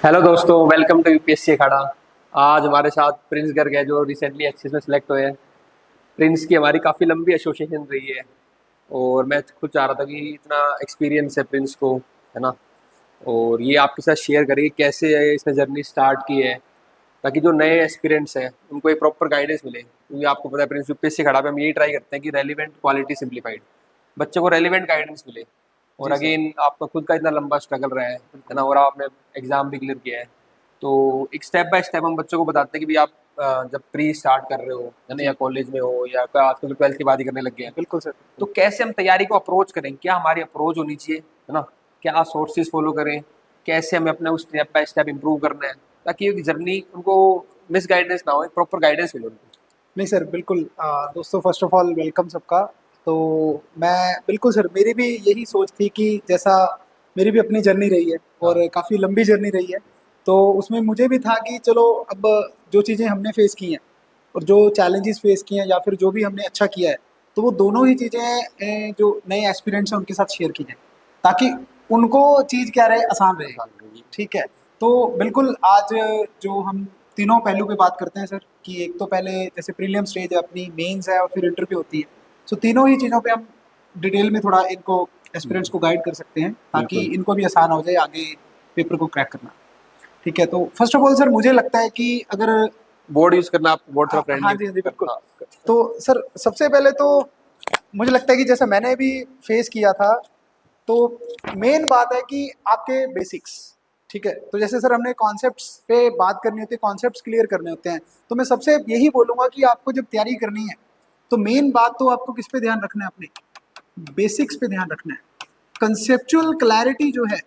Hello दोस्तों, welcome to UPSC अखाड़ा। आज हमारे साथ प्रिंस गर्ग है जो रिसेंटली एक्सिस में सिलेक्ट हुए हैं। प्रिंस की हमारी काफ़ी लंबी एसोसिएशन रही है और मैं खुद चाह रहा था कि इतना एक्सपीरियंस है प्रिंस को, है ना। और ये आपके साथ शेयर करेंगे कैसे इसने जर्नी स्टार्ट की है, ताकि जो नए एस्पिरेंट्स हैं उनको एक प्रॉपर गाइडेंस मिले, क्योंकि आपको पता है प्रिंस यूपीएससी अखाड़ा पे हम यही ट्राई करते हैं कि रेलिवेंट क्वालिटी सिंप्लीफाइड बच्चों को रेलिवेंट गाइडेंस मिले। और जी सर। अगेन आपका खुद का इतना लंबा स्ट्रगल रहा है बिल्कुल। ना, और आपने एग्जाम भी क्लियर किया है। तो एक स्टेप बाय स्टेप हम बच्चों को बताते हैं कि भाई आप जब प्री स्टार्ट कर रहे हो, है ना, या जी। कॉलेज में हो या आजकल तो ट्वेल्थ की बात ही करने लग गए हैं, बिल्कुल सर, तो बिल्कुल। कैसे हम तैयारी को अप्रोच करें, क्या हमारी अप्रोच होनी चाहिए, है ना, क्या सोर्सेज फॉलो करें, कैसे हमें अपने उस स्टेप बाय स्टेप इंप्रूव करना है, ताकि एक जर्नी उनको मिस गाइडेंस ना हो, एक प्रॉपर गाइडेंस मिले उनको। नहीं सर, बिल्कुल। दोस्तों, फर्स्ट ऑफ ऑल वेलकम सबका। तो मैं बिल्कुल सर, मेरी भी यही सोच थी कि जैसा मेरी भी अपनी जर्नी रही है हाँ। और काफ़ी लंबी जर्नी रही है। तो उसमें मुझे भी था कि चलो, अब जो चीज़ें हमने फेस की हैं और जो चैलेंजेस फेस किए हैं या फिर जो भी हमने अच्छा किया है, तो वो दोनों ही चीज़ें जो नए एस्पिरेंट्स हैं उनके साथ शेयर की जाए, ताकि उनको चीज़ क्या रहे, आसान रहे। आसान होगी। ठीक है। तो बिल्कुल आज जो हम तीनों पहलू पे बात करते हैं सर, कि एक तो पहले जैसे प्रीलियम स्टेज है अपनी, मेंस है और फिर इंटरव्यू होती है। सो तीनों ही चीज़ों पे हम डिटेल में थोड़ा इनको एस्पिरेंट्स को गाइड कर सकते हैं, ताकि बिल्कुल। इनको भी आसान हो जाए आगे पेपर को क्रैक करना। ठीक है। तो फर्स्ट ऑफ ऑल सर, मुझे लगता है कि अगर बोर्ड यूज करना, आप बोर्ड थोड़ा हाँ फ्रेंडली जी, हाँ जी, बिल्कुल। करना, हाँ। तो सर, सबसे पहले तो मुझे लगता है कि जैसे मैंने भी फेस किया था, तो मेन बात है कि आपके बेसिक्स। ठीक है। तो जैसे सर हमने कॉन्सेप्ट्स पे बात करनी होती है, कॉन्सेप्ट्स क्लियर करने होते हैं, तो मैं सबसे यही बोलूंगा कि आपको जब तैयारी करनी है, तो मेन बात तो आपको किस पे ध्यान रखना है, अपने बेसिक्स पे ध्यान रखना है। कंसेप्चुअल क्लैरिटी जो है,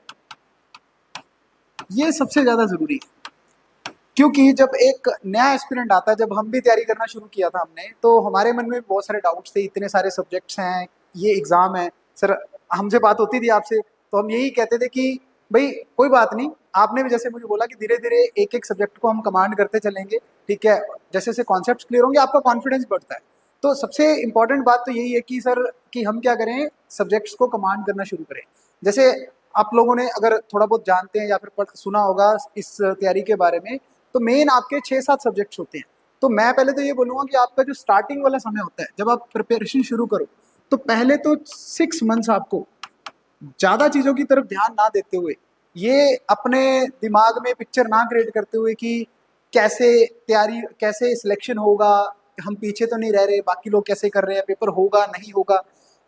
ये सबसे ज्यादा जरूरी है। क्योंकि जब एक नया एस्पिरेंट आता है, जब हम भी तैयारी करना शुरू किया था हमने, तो हमारे मन में बहुत सारे डाउट्स थे, इतने सारे सब्जेक्ट्स हैं, ये एग्जाम है। सर, हमसे बात होती थी आपसे, तो हम यही कहते थे कि भाई कोई बात नहीं। आपने भी जैसे मुझे बोला कि धीरे धीरे एक एक सब्जेक्ट को हम कमांड करते चलेंगे। ठीक है। जैसे जैसे कॉन्सेप्ट क्लियर होंगे, आपका कॉन्फिडेंस बढ़ता है। तो सबसे इंपॉर्टेंट बात तो यही है कि सर, कि हम क्या करें, सब्जेक्ट्स को कमांड करना शुरू करें। जैसे आप लोगों ने अगर थोड़ा बहुत जानते हैं या फिर सुना होगा इस तैयारी के बारे में, तो मेन आपके 6-7 सब्जेक्ट्स होते हैं। तो मैं पहले तो ये बोलूंगा कि आपका जो स्टार्टिंग वाला समय होता है, जब आप प्रिपरेशन शुरू करो, तो पहले तो 6 मंथ्स आपको ज्यादा चीजों की तरफ ध्यान ना देते हुए, ये अपने दिमाग में पिक्चर ना क्रिएट करते हुए कि कैसे तैयारी, कैसे सिलेक्शन होगा, हम पीछे तो नहीं रह रहे, बाकी लोग कैसे कर रहे हैं, पेपर होगा नहीं होगा,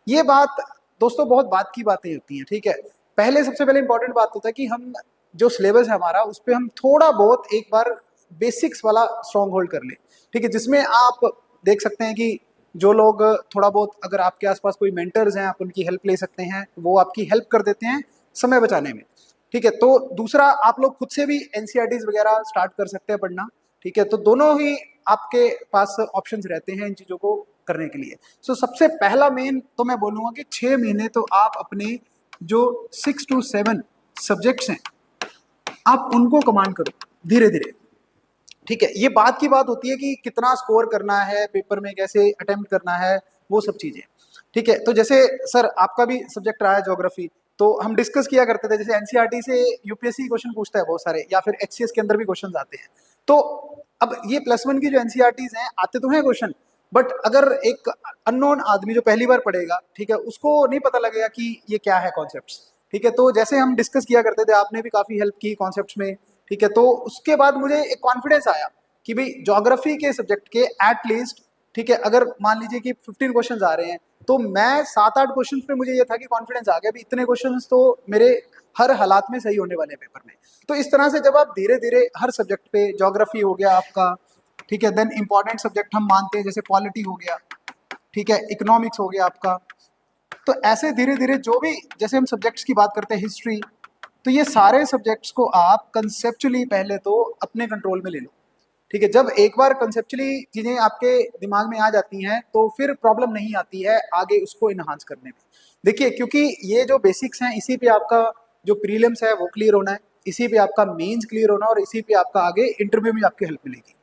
ये बात दोस्तों बहुत बात की बातें होती हैं। ठीक है। पहले सबसे पहले इंपॉर्टेंट बात होता है कि हम जो सिलेबस है हमारा, उस पर हम थोड़ा बहुत एक बार बेसिक्स वाला स्ट्रॉन्ग होल्ड कर ले। ठीक है। जिसमें आप देख सकते हैं कि जो लोग थोड़ा बहुत, अगर आपके आसपास कोई मेंटर्स हैं, आप उनकी हेल्प ले सकते हैं, वो आपकी हेल्प कर देते हैं समय बचाने में। ठीक है। तो दूसरा, आप लोग खुद से भी एनसीईआरटीज वगैरह स्टार्ट कर सकते हैं पढ़ना। ठीक है। तो दोनों ही आपके पास ऑप्शंस रहते हैं इन चीजों को करने के लिए। सो सबसे पहला मेन तो मैं बोलूंगा कि 6 महीने तो आप अपने जो 6 to 7 सब्जेक्ट्स हैं, आप उनको कमांड करो धीरे धीरे। ठीक है। ये बात की बात होती है कि कितना स्कोर करना है पेपर में, कैसे अटेम्प्ट करना है, वो सब चीजें। ठीक है। तो जैसे सर आपका भी सब्जेक्ट रहा है ज्योग्राफी, तो हम डिस्कस किया करते थे, जैसे एनसीईआरटी से यूपीएससी क्वेश्चन पूछता है बहुत सारे, या फिर एचसीएस के अंदर भी क्वेश्चन आते हैं। तो अब ये +1 की जो एनसीईआरटीज हैं, आते तो हैं क्वेश्चन, बट अगर एक अननोन आदमी जो पहली बार पढ़ेगा, ठीक है, उसको नहीं पता लगेगा कि ये क्या है कॉन्सेप्ट। ठीक है। तो जैसे हम डिस्कस किया करते थे, आपने भी काफी हेल्प की कॉन्सेप्ट में। ठीक है। तो उसके बाद मुझे एक कॉन्फिडेंस आया कि भाई ज्योग्राफी के सब्जेक्ट के एटलीस्ट, ठीक है, अगर मान लीजिए कि 15 क्वेश्चन आ रहे हैं, तो मैं 7-8 क्वेश्चन पे मुझे ये था कि कॉन्फिडेंस आ गया भी, इतने क्वेश्चन तो मेरे हर हालात में सही होने वाले हैं पेपर में। तो इस तरह से जब आप धीरे धीरे हर सब्जेक्ट पे, ज्योग्राफी हो गया आपका, ठीक है, देन इंपॉर्टेंट सब्जेक्ट हम मानते हैं जैसे पॉलिटी हो गया, ठीक है, इकोनॉमिक्स हो गया आपका, तो ऐसे धीरे धीरे जो भी, जैसे हम सब्जेक्ट्स की बात करते हैं, हिस्ट्री, तो ये सारे सब्जेक्ट्स को आप कंसेप्चुअली पहले तो अपने कंट्रोल में ले लो। ठीक है। जब एक बार कंसेप्चुअली चीजें आपके दिमाग में आ जाती हैं, तो फिर प्रॉब्लम नहीं आती है आगे उसको इनहांस करने में। देखिए, क्योंकि ये जो बेसिक्स हैं, इसी पे आपका जो प्रीलिम्स है वो क्लियर होना है, इसी पे आपका मेंस क्लियर होना है, और इसी पे आपका आगे इंटरव्यू में आपकी हेल्प मिलेगी।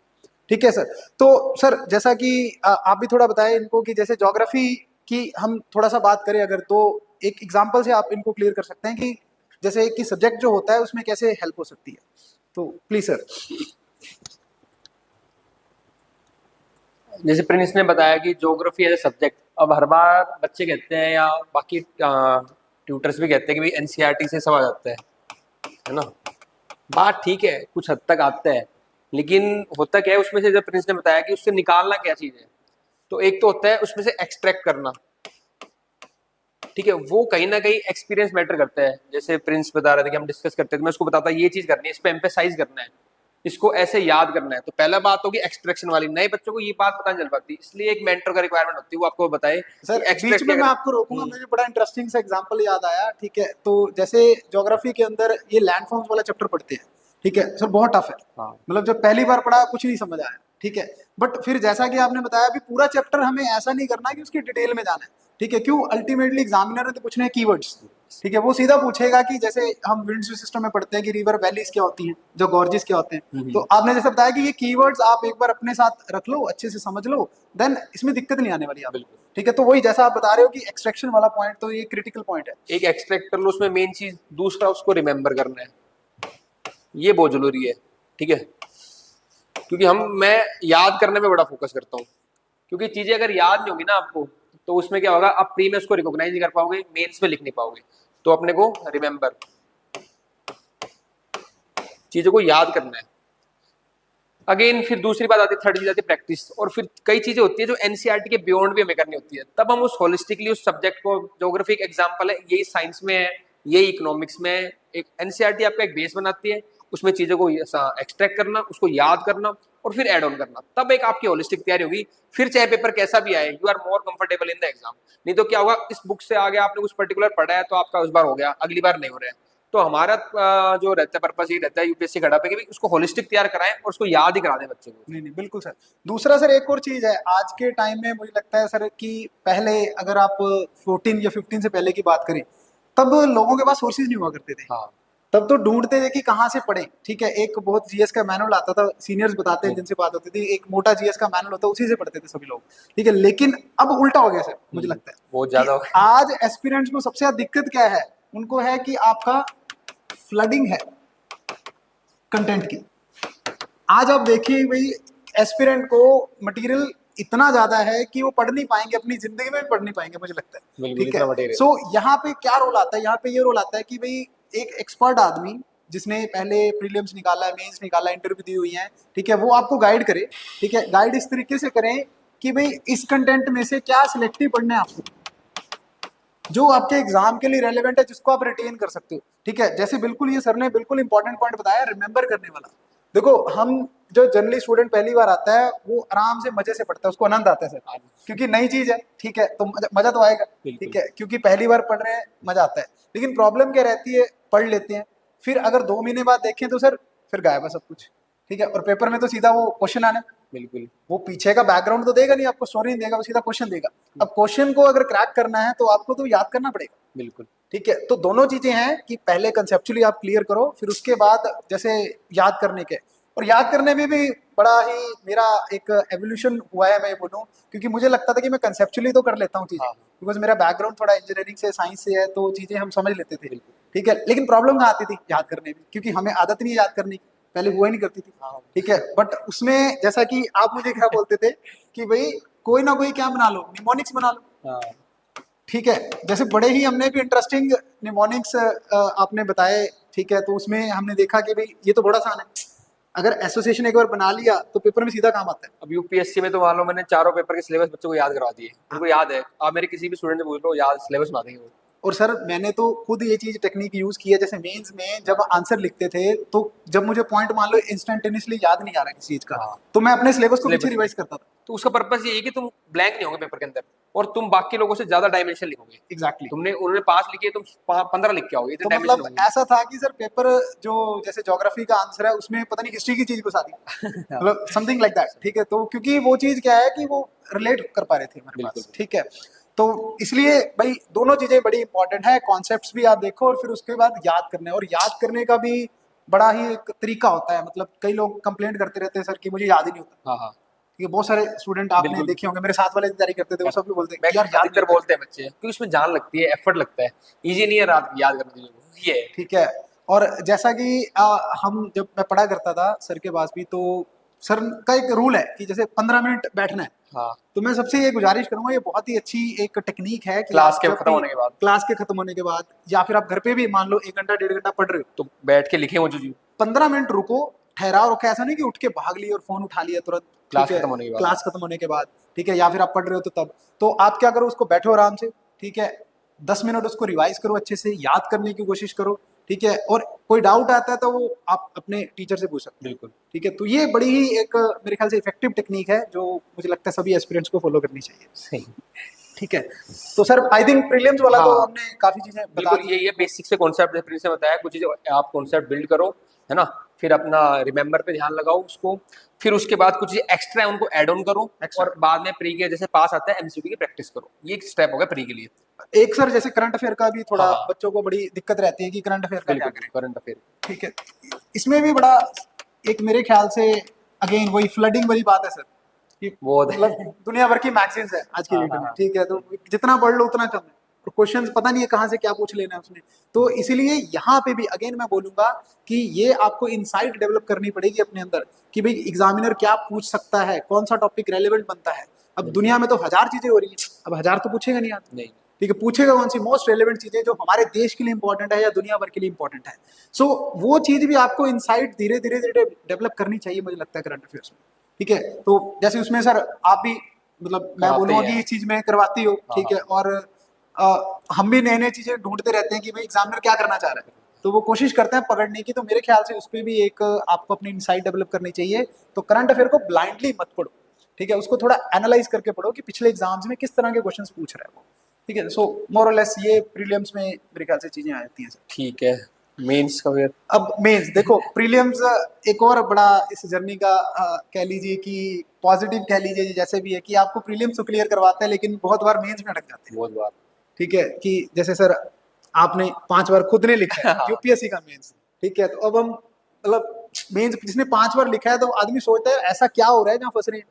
ठीक है सर। तो सर, जैसा कि आप भी थोड़ा बताएं इनको कि जैसे ज्योग्राफी की हम थोड़ा सा बात करें अगर, तो एक एग्जांपल से आप इनको क्लियर कर सकते हैं कि जैसे कि सब्जेक्ट जो होता है उसमें कैसे हेल्प हो सकती है। तो प्लीज सर। जैसे प्रिंस ने बताया कि ज्योग्राफी एज ए सब्जेक्ट, अब हर बार बच्चे कहते हैं या बाकी ट्यूटर्स भी कहते हैं कि भाई एनसीईआरटी से सब आ जाता है ना। बात ठीक है, कुछ हद तक आता है, लेकिन होता क्या है उसमें से, जब प्रिंस ने बताया कि उससे निकालना क्या चीज है, तो एक तो होता है उसमें से एक्सट्रैक्ट करना। ठीक है, वो कहीं ना कहीं एक्सपीरियंस मैटर करता है। जैसे प्रिंस बता रहे थे कि हम डिस्कस करते थे, मैं उसको बताता ये चीज करनी है, इस पे एम्फेसाइज करना है, इसको ऐसे याद करना है। तो पहला बात होगी एक्सट्रैक्शन वाली, नए बच्चों को ये बात पता नहीं चल पाती, इसलिए एक मेंटर का रिक्वायरमेंट होती है, वो आपको बताए कि सर बीच एक्सट्रैक्ट में क्या मैं करना आपको रोकूंगा, है। मुझे बड़ा इंटरेस्टिंग सा एग्जांपल याद आया। ठीक है, तो जैसे ज्योग्राफी के अंदर ये लैंडफॉर्म्स वाला चैप्टर पढ़ते हैं। ठीक है सर, बहुत टफ है। हाँ मतलब जब पहली बार पढ़ा कुछ नहीं समझ आया। ठीक है, बट फिर जैसा कि आपने बताया अभी पूरा चैप्टर हमें ऐसा नहीं करना है कि उसकी डिटेल में जाना है। ठीक है, क्यों? अल्टीमेटली एग्जामिनर ने तो पूछने हैं कीवर्ड्स। ठीक है, वो सीधा पूछेगा कि जैसे हम विंड सिस्टम में पढ़ते हैं कि रिवर वैलीज क्या होती हैं, जो गॉर्जेस क्या होते हैं। तो आपने जैसे बताया कि ये कीवर्ड्स आप एक बार अपने साथ रख लो, अच्छे से समझ लो, देन इसमें दिक्कत नहीं आने वाली आपको। बिल्कुल। ठीक है, तो वही जैसा आप बता रहे हो कि एक्सट्रैक्शन वाला पॉइंट तो ये क्रिटिकल पॉइंट है। एक एक्सट्रैक्ट कर लो, उसमें मेन चीज, दूसरा उसको रिमेम्बर करना है, ये बहुत जरूरी है। ठीक है, क्योंकि मैं याद करने में बड़ा फोकस करता हूँ, क्योंकि चीजें अगर याद नहीं होगी ना आपको, तो उसमें क्या होगा, आप प्री में उसको रिकॉग्नाइज नहीं कर पाओगे, मेंस में लिख नहीं पाओगे। तो अपने को रिमेम्बर, चीजों को याद करना है। अगेन फिर दूसरी बात आती है, थर्ड चीज आती है प्रैक्टिस। और फिर कई चीजें होती है जो एनसीईआरटी के बियॉन्ड भी हमें करनी होती है, तब हम उस होलिस्टिकली उस सब्जेक्ट को, ज्योग्राफी एक एग्जांपल है, यही साइंस में है, यही इकोनॉमिक्स में है। एक एनसीईआरटी आपका एक बेस बनाती है, उसमें चीजों को एक्सट्रैक्ट करना, उसको याद करना, और फिर एड ऑन करना, तब एक आपकी होलिस्टिक तैयारी होगी। फिर चाहे पेपर कैसा भी आए, you are more comfortable in the exam. नहीं तो क्या होगा, इस बुक से आगे आपने कुछ पर्टिकुलर पढ़ा है तो आपका उस बार हो गया, अगली बार नहीं हो रहा है। तो हमारा जो रहता है पर्पस ये रहता है यूपीएससी खड़ा पे कि उसको होलिस्टिक तैयार कराएं और उसको याद ही करा दें बच्चे को। नहीं नहीं, बिल्कुल सर। दूसरा सर एक और चीज है आज के टाइम में, मुझे लगता है सर कि पहले अगर आप 14 या 15 से पहले की बात करें, तब लोगों के पास सोर्सेज नहीं हुआ करते थे। हाँ तब तो ढूंढते थे कि कहाँ से पढ़े। ठीक है, एक बहुत जीएस का मैनुअल आता था, सीनियर्स बताते हैं जिनसे बात होती थी, एक मोटा जीएस का मैनुअल होता है, उसी से पढ़ते थे सभी लोग। ठीक है, लेकिन अब उल्टा हो गया सर, मुझे लगता है बहुत कि ज्यादा हो गया। आज एस्पिरेंट्स को सबसे ज्यादा दिक्कत क्या है, उनको है कि आपका फ्लडिंग है कंटेंट की। आज आप देखिए भाई, एस्पिरेंट को मटेरियल इतना ज्यादा है कि वो पढ़ नहीं पाएंगे, अपनी जिंदगी में भी पढ़ नहीं पाएंगे, मुझे लगता है। बिल्कुल ठीक है, इतना मटेरियल। सो यहाँ पे क्या रोल आता है, यहाँ पे ये रोल आता है कि भाई एक एक्सपर्ट आदमी जिसने पहले प्रीलिम्स निकाला है, मेंस निकाला है, इंटरव्यू दी हुई है, ठीक है, वो आपको गाइड करे। ठीक है, गाइड इस तरीके से करें कि भाई इस कंटेंट में से क्या सिलेक्टिव पढ़ना है आपको, जो आपके एग्जाम के लिए रेलेवेंट है, जिसको आप रिटेन कर सकते हो। ठीक है, जैसे बिल्कुल ये सर ने बिल्कुल इंपॉर्टेंट पॉइंट बताया, रिमेंबर करने वाला। देखो हम, जो जनरली स्टूडेंट पहली बार आता है वो आराम से मजे से पढ़ता है, उसको आनंद आता है सर, क्योंकि नई चीज है। ठीक है, तो मजा तो आएगा। ठीक बिल्कुल है, क्योंकि पहली बार पढ़ रहे हैं, मजा आता है। लेकिन प्रॉब्लम क्या रहती है, पढ़ लेते हैं, फिर अगर 2 महीने बाद देखें तो सर फिर गायब है सब कुछ। ठीक है, और पेपर में तो सीधा वो क्वेश्चन आने, बिल्कुल वो पीछे का बैकग्राउंड तो देगा नहीं आपको, स्टोरी नहीं देगा, वो सीधा क्वेश्चन देगा। अब क्वेश्चन को अगर क्रैक करना है तो आपको तो याद करना पड़ेगा। बिल्कुल। ठीक है, तो दोनों चीजें हैं कि पहले कंसेप्चुअली आप क्लियर करो, फिर उसके बाद जैसे याद करने के, और याद करने में भी बड़ा ही मेरा एक एवोल्यूशन हुआ है, मैं ये बोलूँ, क्योंकि मुझे लगता था कि मैं कंसेप्चुअली तो कर लेता हूँ चीजें, हाँ बिकॉज मेरा बैकग्राउंड थोड़ा इंजीनियरिंग से, साइंस से है, तो चीजें हम समझ लेते थे। बिल्कुल। ठीक है, लेकिन प्रॉब्लम कहाँ आती थी याद करने में, क्योंकि हमें आदत नहीं है याद करने की, पहले हुआ ही नहीं करती थी। हाँ ठीक है, बट उसमें जैसा कि आप मुझे क्या बोलते थे कि भाई कोई ना कोई क्या बना लो, निमोनिक्स बना लो। हाँ ठीक है, जैसे बड़े ही हमने भी इंटरेस्टिंग निमोनिक्स आपने बताए। ठीक है, तो उसमें हमने देखा कि भाई ये तो बड़ा आसान है, अगर एसोसिएशन एक बार बना लिया तो पेपर में सीधा काम आता है। अब यूपीएससी में तो मान लो मैंने चारों पेपर के सिलेबस बच्चों को याद करवा दिए, हाँ, उनको याद है। आप मेरे किसी भी स्टूडेंट से पूछ लो, याद सिलेबस बना देंगे वो। और सर मैंने तो खुद ये चीज टेक्निक यूज की है, जैसे मेंस में जब हाँ आंसर लिखते थे तो जब मुझे पॉइंट मान लो इंस्टेंटेनियसली याद नहीं आ रहा किसी चीज का, हाँ तो मैं अपने सिलेबस को पीछे सिलेबस में, रिवाइज करता था। तो उसका पर्पस ये है कि तुम ब्लैंक नहीं होगे पेपर के अंदर, और तुम बाकी लोगों से ज्यादा डायमेंशन लिखोगे। एग्जैक्टली। तुमने उन्होंने 5 लिखे, तुम 15 लिख के आओगे, इतने तो डायमेंशन मतलब होंगे। ऐसा था कि सर पेपर जो जैसे ज्योग्राफी का आंसर है उसमें पता नहीं हिस्ट्री की चीज घुसा दी, हाँ, मतलब समथिंग लाइक दैट। ठीक है, तो क्योंकि वो चीज क्या है कि वो रिलेट कर पा रहे थे हमारे बिल्कुल पास। ठीक है, तो इसलिए भाई दोनों चीजें बड़ी इंपॉर्टेंट है, कॉन्सेप्ट्स भी आप देखो और फिर उसके बाद याद करने, और याद करने का भी बड़ा ही एक तरीका होता है। मतलब कई लोग कंप्लेंट करते रहते हैं सर कि मुझे याद ही नहीं होता। हाँ हाँ ठीक है, बहुत सारे स्टूडेंट आपने बिल्कुल। देखे होंगे, मेरे साथ वाले तैयारी करते थे, वो सब भी बोलते हैं मैं कि यार याद नहीं अधिकतर होता। बोलते हैं बच्चे, क्योंकि उसमें जान लगती है, एफर्ट लगता है, इजी नहीं है रात याद करने के लिए। ये है। ठीक है। और जैसा कि हम जब मैं पढ़ा करता था सर के पास भी, तो सर का एक रूल है कि जैसे 15 मिनट बैठना है। हाँ, तो मैं सबसे ये गुजारिश करूंगा, ये बहुत ही अच्छी एक टेक्निक है कि क्लास आप के जब खत्म भी होने के बाद क्लास के खत्म होने के बाद, या फिर आप घर पे भी मान लो 1 घंटा 1.5 घंटा पढ़ रहे हो, तो बैठ के लिखे वो जो 15 मिनट रुको, ठहराव रखो। ऐसा नहीं कि उठ के भाग लिया और फोन उठा लिया तुरंत। ठीक क्लास है, खत्म होने के बाद। क्लास खत्म होने के बाद, ठीक है, या फिर आप पढ़ रहे हो तो तब। तो आप क्या करो, उसको बैठो आराम से, ठीक है, 10 मिनट उसको रिवाइज करो, अच्छे से याद करने की कोशिश करो, ठीक है। और कोई डाउट आता है तो वो आप अपने टीचर से पूछ सकते हो, बिल्कुल। ठीक है। तो ये बड़ी ही एक मेरे ख्याल से इफेक्टिव टेक्निक है, जो मुझे लगता है सभी एस्पिरेंट्स को फॉलो करनी चाहिए। सही। ठीक है। तो सर आई थिंक प्रीलिम्स वाला तो हाँ, हमने काफी चीजें बता बिल्कुल दी। ये बेसिक से कॉन्सेप्ट जैसे प्रिंस ने बताया, कुछ चीज़ें आप कॉन्सेप्ट बिल्ड करो, है ना, फिर अपना रिमेंबर पे ध्यान लगाओ उसको, फिर उसके बाद कुछ चीज़ें एक्स्ट्रा है उनको ऐड ऑन करो, एक्स्ट्रा और बाद में प्री के जैसे पास आता है एमसीक्यू की प्रैक्टिस करो। ये एक स्टेप हो गया प्री के लिए। एक सर जैसे करंट अफेयर का भी थोड़ा हाँ, बच्चों को बड़ी दिक्कत रहती है कि करंट अफेयर का क्या बिल्कुल करें। Current affair. ठीक है, इसमें भी बड़ा एक मेरे ख्याल से अगेन वही फ्लडिंग वाली बात है सर, कि बहुत मतलब दुनिया भर की मैगजीन्स है आज की हाँ डेट हाँ में, हाँ, ठीक है, तो जितना पढ़ लो उतना कम है, और क्वेश्चंस पता नहीं है कहाँ से क्या पूछ लेना है उसने। तो इसीलिए यहाँ पे भी अगेन मैं बोलूंगा कि ये आपको इनसाइट डेवलप करनी पड़ेगी अपने अंदर, कि भाई एग्जामिनर क्या पूछ सकता है, कौन सा टॉपिक रेलेवेंट बनता है। अब बिल्कुल। दुनिया में तो हजार चीजें हो रही है, अब हजार तो पूछेगा नहीं आदमी, नहीं। ठीक है, पूछेगा कौन सी मोस्ट रेलेवेंट चीजें जो हमारे देश के लिए इंपॉर्टेंट है या दुनिया भर के लिए इंपॉर्टेंट है। सो वो चीज भी आपको इनसाइट धीरे धीरे धीरे डेवलप करनी चाहिए, मुझे लगता है करंट अफेयर्स में। ठीक है, तो जैसे उसमें सर आप भी मतलब मैं कराते बोलूंगा कि हैं। इस चीज में करवाती हो, हाँ ठीक हाँ। है। और हम भी नई नई चीजें ढूंढते रहते हैं कि भाई एग्जामिनर क्या करना चाह रहा है, तो वो कोशिश करते हैं पकड़ने की। तो मेरे ख्याल से उस पर भी एक आपको अपनी इनसाइट डेवलप करनी चाहिए। तो करंट अफेयर को ब्लाइंडली मत पढ़ो, ठीक है, उसको थोड़ा एनालाइज करके पढ़ो कि पिछले एग्जाम्स में किस तरह के क्वेश्चंस पूछ रहा है वो। ठीक है, सो मोर और लेस ये प्रीलिम्स में मेरे ख्याल से चीजें आ जाती हैं सर। ठीक है, मेंस का फिर। अब मेंस देखो, प्रीलिम्स एक और बड़ा इस जर्नी का कह लीजिए कि पॉजिटिव कह लीजिए, जैसे भी है कि आपको प्रीलिम्स तो क्लियर करवाते हैं, लेकिन बहुत बार मेंस में अटक जाते हैं। बहुत बार। ठीक है, कि जैसे सर आपने 5 बार खुद ने लिखा है हाँ, यूपीएससी का मेंस, ठीक है, तो अब हम मतलब मेंस जिसने 5 बार लिखा है, तो आदमी सोचता है ऐसा क्या हो रहा है जहाँ फंस रहे हैं।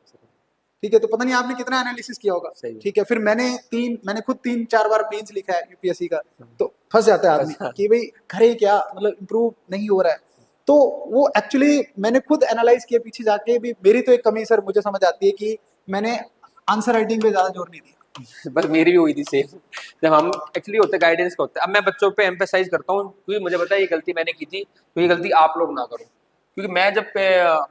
ठीक है, तो पता नहीं आपने कितना एनालिसिस किया होगा। सही। ठीक है, फिर मैंने खुद 3-4 बार मेंस लिखा है यूपीएससी का, तो फंस जाता है आदमी अच्छा। कि भाई करे क्या, मतलब इम्प्रूव नहीं हो रहा है। तो वो एक्चुअली मैंने खुद एनालाइज किया पीछे जाके भी, मेरी तो एक कमी सर मुझे समझ आती है कि मैंने आंसर राइटिंग पे ज्यादा जोर नहीं दिया। बस मेरी भी हुई थी सेम। जब हम एक्चुअली होते गाइडेंस का होता है, अब मैं बच्चों पे एम्फेसाइज करता हूँ क्योंकि मुझे पता है ये गलती मैंने की थी, तो ये गलती आप लोग ना करो। क्योंकि मैं जब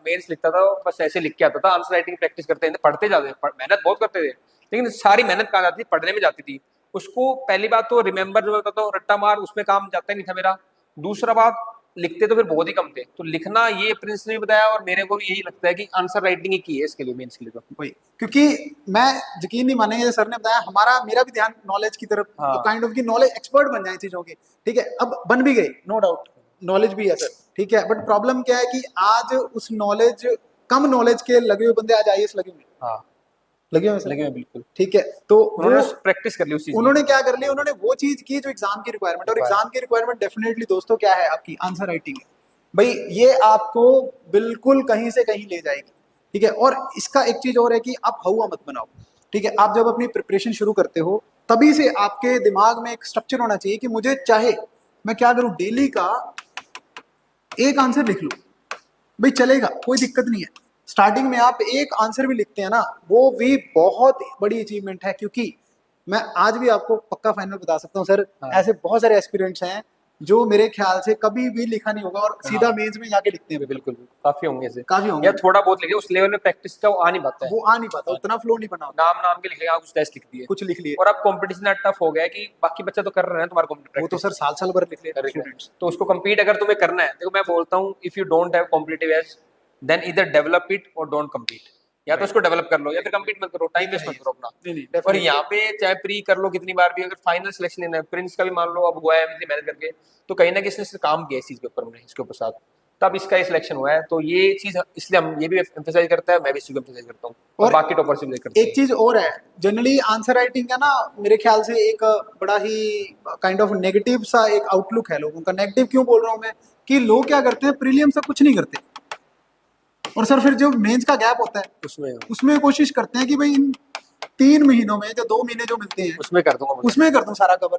मेंस लिखता था बस ऐसे लिख के आता था, आंसर राइटिंग प्रैक्टिस करते थे, पढ़ते जाते मेहनत बहुत करते थे, लेकिन सारी मेहनत कहाँ जाती थी, पढ़ने में जाती थी। उसको पहली बात तो रिमेंबर जो होता था रट्टा मार, उसमें काम जाता ही नहीं था मेरा। दूसरा बात, लिखते तो फिर बहुत ही कम थे, तो लिखना ये प्रिंस ने भी बताया और मेरे को भी यही लगता है कि आंसर राइटिंग ही की है इसके लिए, मेंस के लिए तो। वही, क्योंकि मैं यकीन नहीं मानेंगे, सर ने बताया हमारा मेरा भी ध्यान नॉलेज की तरफ, हाँ, काइंड ऑफ की नॉलेज एक्सपर्ट बन जाए चीजों के। ठीक है, अब बन भी गए, नो डाउट, नॉलेज भी है सर, ठीक है, बट प्रॉब्लम क्या है कि आज उस नॉलेज, कम नॉलेज के लगे हुए बंदे आज आईएएस लगे हुए हैं, हाँ, लगे हुए हैं सर। लगे हुए बिल्कुल। ठीक है, तो वो उन्होंने प्रैक्टिस कर ली उस चीज की। उन्होंने क्या कर लिया, उन्होंने वो चीज की जो एग्जाम की रिक्वायरमेंट, और एग्जाम की रिक्वायरमेंट डेफिनेटली दोस्तों क्या है आपकी, आंसर राइटिंग है। भाई ये आपको बिल्कुल कहीं से कहीं ले जाएगी। ठीक है, और इसका एक चीज और है कि आप हवा मत बनाओ। ठीक है, आप जब अपनी प्रिपरेशन शुरू करते हो, तभी से आपके दिमाग में एक स्ट्रक्चर होना चाहिए कि मुझे चाहे मैं क्या करूं, डेली का एक आंसर लिख लूं, भाई चलेगा, कोई दिक्कत नहीं है। स्टार्टिंग में आप एक आंसर भी लिखते हैं ना, वो भी बहुत बड़ी अचीवमेंट है। क्योंकि मैं आज भी आपको पक्का फाइनल बता सकता हूँ सर, हाँ ऐसे बहुत सारे एस्पिरेंट्स हैं जो मेरे ख्याल से कभी भी लिखा नहीं होगा और सीधा हाँ, मेंस में जाके लिखते हैं पेपर। बिल्कुल काफी होंगे ऐसे। काफी या होंगे, थोड़ा बहुत लिखे, उस लेवल में प्रैक्टिस का वो आ नहीं पाता है। वो आ नहीं पाता, हाँ, उतना फ्लो नहीं बना होता, नाम नाम के लिखे, हाँ कुछ टेस्ट लिख दिए। कुछ लिख लिए। और अब कंपटीशन इतना टफ हो गया है कि बाकी बच्चे तो कर रहे हैं तुम्हारा कॉम्पिटिटिव वो तो प्रैक्टिस सर साल साल भर लिख कर लेते रहे हैं, स्टूडेंट्स। तो उसको कम्पीट अगर तुम्हें करना है, देखो मैं बोलता हूँ if you don't have competitive edge, then इधर डेवलप इट और डोंट कम्पीट। या तो राइट, उसको डेवलप कर लो या फिर कम्पीट मत करो, ये टाइम तो वेस्ट है मत ही करो सर। अपना। नहीं नहीं, और डेफिनेटली। यहाँ पे चाहे प्री कर लो कितनी बार भी, अगर फाइनल सिलेक्शन लेना है, प्रिंस का भी मान लो अब हुआ है इतनी मेहनत करके, तो कहीं ना कहीं इसने काम किया इस चीज के ऊपर, हमने इसके ऊपर साथ, तब इसका सिलेक्शन हुआ है। तो ये चीज इसलिए हम ये भी एम्फेसाइज करता है, मैं भी इसी को एम्फेसाइज करता हूँ, और और बाकी टॉपर से भी करते एक हैं। चीज और है, जनरली आंसर राइटिंग का ना मेरे ख्याल से एक बड़ा ही काइंड ऑफ नेगेटिव सा एक आउटलुक है लोगों का। नेगेटिव क्यों बोल रहा हूं मैं, कि लोग क्या करते हैं, प्रीलियम से कुछ नहीं करते, और सर फिर जो मेंस का गैप होता है उसमें उसमें कोशिश करते हैं कि भाई इन 3 महीनों में जो 2 महीने जो मिलते हैं उसमें कर दूंगा मैं। उसमें कर दूं सारा कवर।